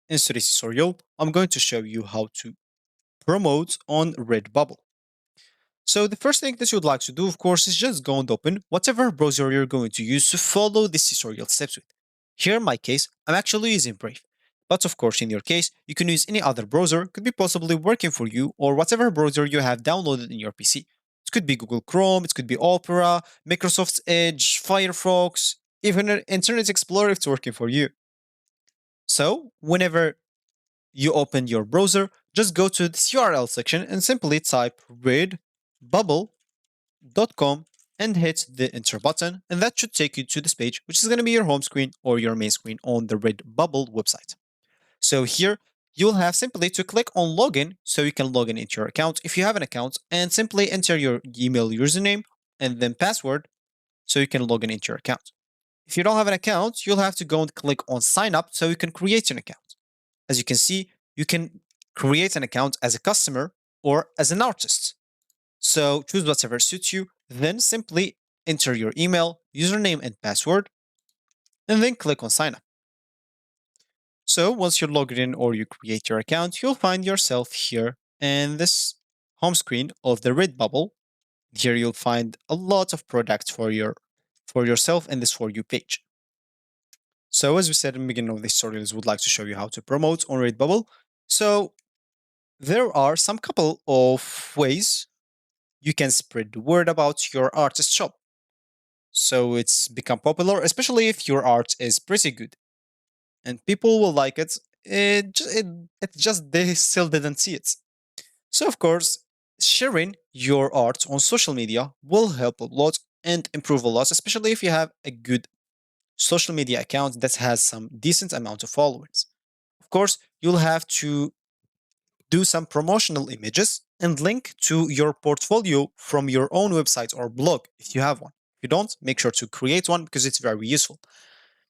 In today's tutorial, I'm going to show you how to promote on Redbubble. So the first thing that you'd like to do, of course, is just go and open whatever browser you're going to use to follow this tutorial steps with. Here in my case, I'm actually using Brave. But of course, in your case, you can use any other browser, could be possibly working for you, or whatever browser you have downloaded in your PC. It could be Google Chrome, it could be Opera, Microsoft's Edge, Firefox, even Internet Explorer if it's working for you. So, whenever you open your browser, just go to this URL section and simply type redbubble.com and hit the enter button, and that should take you to this page, which is going to be your home screen or your main screen on the Redbubble website. So here you'll have simply to click on login so you can log in into your account if you have an account, and simply enter your email username and then password so you can log in into your account. If you don't have an account, you'll have to go and click on sign up so you can create an account. As you can see, you can create an account as a customer or as an artist. So choose whatever suits you, then simply enter your email, username, and password, and then click on sign up. So once you're logged in or you create your account, you'll find yourself here in this home screen of the Redbubble. Here you'll find a lot of products for yourself in this For You page. So as we said in the beginning of this tutorial, we would like to show you how to promote on Redbubble. So there are some couple of ways you can spread the word about your artist shop. So it's become popular, especially if your art is pretty good and people will like it. It just they still didn't see it. So of course, sharing your art on social media will help a lot and improve a lot, especially if you have a good social media account that has some decent amount of followers. Of course, you'll have to do some promotional images and link to your portfolio from your own website or blog if you have one. If you don't, make sure to create one because it's very useful.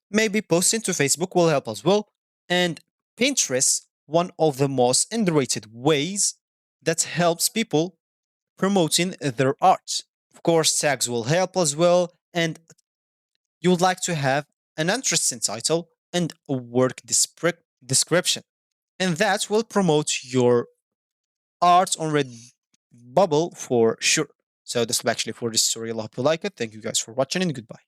Maybe posting to Facebook will help as well. And Pinterest, one of the most underrated ways that helps people promoting their art. Of course, tags will help as well. And you would like to have an interesting title and a work description. And that will promote your art on Redbubble for sure. So this will actually for this tutorial. I hope you like it. Thank you guys for watching and goodbye.